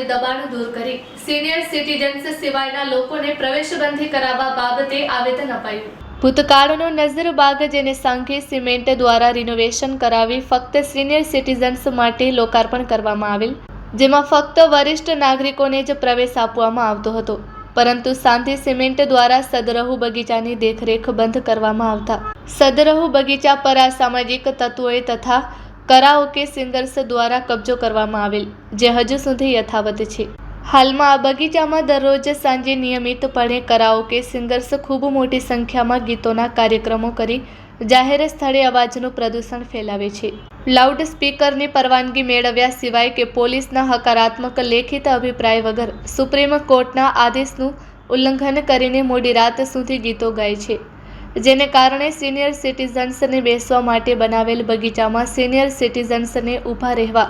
આવેલ દબાણ દૂર કરી સિનિયર સિટીઝન્સ સિવાયના લોકોને પ્રવેશબંધી કરાવવા બાબતે આવેદન અપાયું। ભૂતકાળનો નજરબાગ જેને સાંઘી સિમેન્ટ દ્વારા રિનોવેશન કરાવી ફક્ત સિનિયર સિટીઝન્સ માટે લોકાર્પણ કરવામાં આવેલ, જેમાં ફક્ત વરિષ્ઠ નાગરિકોને જ પ્રવેશ આપવામાં આવતો હતો, પરંતુ સાંધી સિમેન્ટ દ્વારા સદરહુ બગીચાની દેખરેખ બંધ કરવામાં આવતા સદરહુ બગીચા પર અસામાજિક તત્વોએ તથા કરાઓકે સિંગર્સ દ્વારા કબજો કરવામાં આવેલ, જે હજુ સુધી યથાવત છે। હાલમાં આ બગીચામાં દરરોજ સાંજે નિયમિતપણે કરાઓકે સિંગર્સ ખૂબ મોટી સંખ્યામાં ગીતોના કાર્યક્રમો કરી જાહેર સ્થળે અવાજનું પ્રદૂષણ ફેલાવે છે। લાઉડ સ્પીકરની પરવાનગી મેળવ્યા સિવાય કે પોલીસના હકારાત્મક લેખિત અભિપ્રાય વગર સુપ્રીમ કોર્ટના આદેશનું ઉલ્લંઘન કરીને મોડી રાત સુધી ગીતો ગાય છે, જેને કારણે સિનિયર સિટીઝન્સને બેસવા માટે બનાવેલ બગીચામાં સિનિયર સિટીઝન્સને ઊભા રહેવા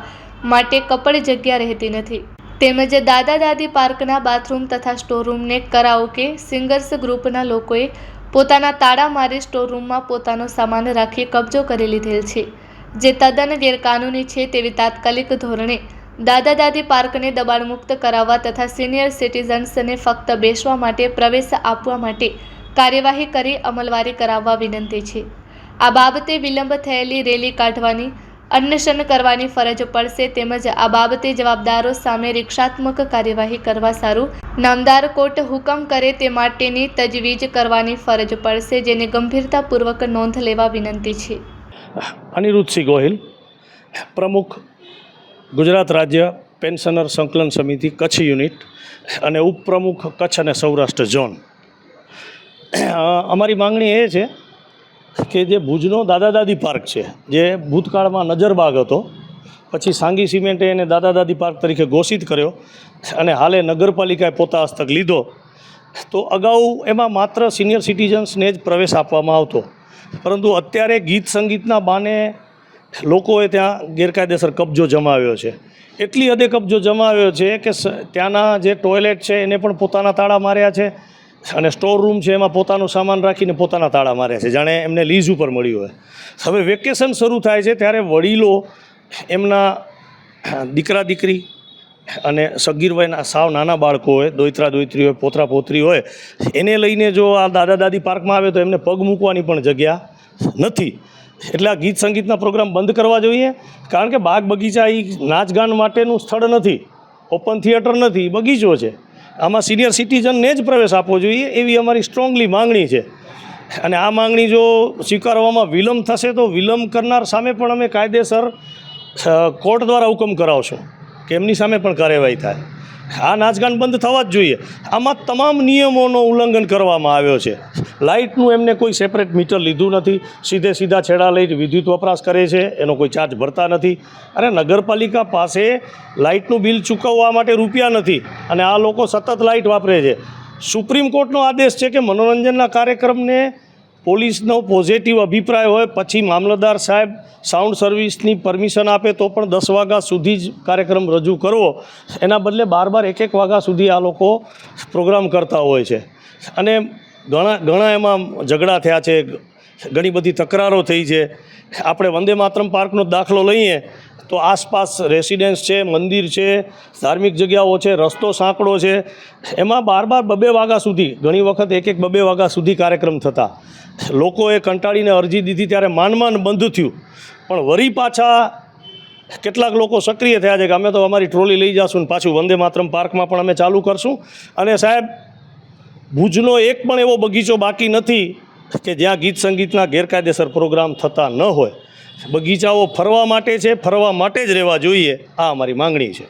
માટે કપડ જગ્યા રહેતી નથી, તેમજ દાદા દાદી પાર્કના બાથરૂમ તથા સ્ટોરરૂમને કરાઓકે સિંગર્સ ગ્રુપના લોકોએ પોતાના તાળા મારી સ્ટોરરૂમમાં પોતાનો સામાન રાખી કબજો કરી લીધેલ છે, જે તદ્દન ગેરકાનૂની છે। તેવી તાત્કાલિક ધોરણે દાદા દાદી પાર્કને દબાણમુક્ત કરાવવા તથા સિનિયર સિટીઝન્સને ફક્ત બેસવા માટે પ્રવેશ આપવા માટે કાર્યવાહી કરી અમલવારી કરાવવા વિનંતી છે। આ બાબતે વિલંબ થયેલી રેલી કાઢવાની, અન્વેષણ કરવાની ફરજ પડશે, તેમજ આ બાબતે જવાબદારો સામે શિક્ષાત્મક કાર્યવાહી કરવા સારું નામદાર કોર્ટ હુકમ કરે તે માટેની તજવીજ કરવાની ફરજ પડશે, જેની ગંભીરતાપૂર્વક નોંધ લેવા વિનંતી છે। અનિરુદ્ધસિંહ ગોહિલ, પ્રમુખ ગુજરાત રાજ્ય પેન્શનર સંકલન સમિતિ કચ્છ યુનિટ અને ઉપપ્રમુખ કચ્છ અને સૌરાષ્ટ્ર ઝોન। અમારી માંગણી એ છે કે જે ભુજનો દાદા દાદી પાર્ક છે, જે ભૂતકાળમાં નજરબાગ હતો, પછી સાંઘી સિમેન્ટે એને દાદા દાદી પાર્ક તરીકે ઘોષિત કર્યો અને હાલે નગરપાલિકાએ પોતા હસ્તક લીધો, તો અગાઉ એમાં માત્ર સિનિયર સિટીઝન્સને જ પ્રવેશ આપવામાં આવતો, પરંતુ અત્યારે ગીત સંગીતના બાને લોકોએ ત્યાં ગેરકાયદેસર કબજો જમાવ્યો છે। એટલી હદે કબજો જમાવ્યો છે કે ત્યાંના જે ટોયલેટ છે એને પણ પોતાના તાળા માર્યા છે અને સ્ટોર રૂમ છે એમાં પોતાનો સામાન રાખીને પોતાના તાળા માર્યા છે, જાણે એમને લીઝ ઉપર મળ્યું હોય। હવે વેકેશન શરૂ થાય છે ત્યારે વડીલો એમના દીકરા દીકરી અને સગીર વયના સાવ નાના બાળકો હોય, દોયત્રા દોયત્રી હોય, પોતરા પોતરી હોય, એને લઈને જો આ દાદા દાદી પાર્કમાં આવે તો એમને પગ મૂકવાની પણ જગ્યા નથી। એટલે આ ગીત સંગીતના પ્રોગ્રામ બંધ કરવા જોઈએ, કારણ કે બાગ બગીચા એ નાચગાન માટેનું સ્થળ નથી, ઓપન થિયેટર નથી, બગીચો છે। આમાં સિનિયર સિટીઝનને જ પ્રવેશ આપવો જોઈએ એવી અમારી સ્ટ્રોંગલી માંગણી છે। અને આ માંગણી જો સ્વીકારવામાં વિલંબ થશે તો વિલંબ કરનાર સામે પણ અમે કાયદેસર કોર્ટ દ્વારા હુકમ કરાવશું કે એમની સામે પણ કાર્યવાહી થાય। આ નાચગાન બંધ થવા જ જોઈએ। આમાં તમામ નિયમોનો ઉલ્લંઘન કરવામાં આવ્યો છે। લાઇટનું એમને કોઈ સેપરેટ મીટર લીધું નથી, સીધા છેડા લઈ વિદ્યુત વપરાશ કરે છે, એનો કોઈ ચાર્જ ભરતા નથી, અને નગરપાલિકા પાસે લાઇટનું બિલ ચૂકવવા માટે રૂપિયા નથી, અને આ લોકો સતત લાઇટ વાપરે છે। સુપ્રીમ કોર્ટનો આદેશ છે કે મનોરંજનના કાર્યક્રમને પોલીસનો પોઝિટિવ અભિપ્રાય હોય પછી મામલતદાર સાહેબ સાઉન્ડ સર્વિસની પરમિશન આપે તો પણ 10 વાગ્યા સુધી જ કાર્યક્રમ રજૂ કરવો, એના બદલે બાર 1 વાગ્યા સુધી આ લોકો પ્રોગ્રામ કરતા હોય છે। અને ઘણા એમાં ઝઘડા થયા છે, ઘણી બધી તકરારો થઈ છે। આપણે વંદે માતરમ પાર્કનો દાખલો લઈએ તો આસપાસ રેસિડેન્સ છે, મંદિર છે, ધાર્મિક જગ્યાઓ છે, રસ્તો સાંકડો છે, એમાં બાર 2 વાગ્યા સુધી, ઘણી વખત 1-2 વાગ્યા સુધી કાર્યક્રમ થતા। લોકોએ કંટાળીને અરજી દીધી ત્યારે માંડ બંધ થયું, પણ વળી પાછા કેટલાક લોકો સક્રિય થયા છે કે અમે તો અમારી ટ્રોલી લઈ જશું ને પાછું વંદે માતરમ પાર્કમાં પણ અમે ચાલુ કરશું। અને સાહેબ, ભુજનો એક પણ એવો બગીચો બાકી નથી કે જ્યાં ગીત સંગીતના ગેરકાયદેસર પ્રોગ્રામ થતા ન હોય। બગીચાઓ ફરવા માટે છે, ફરવા માટે જ રહેવા જોઈએ, આ અમારી માંગણી છે।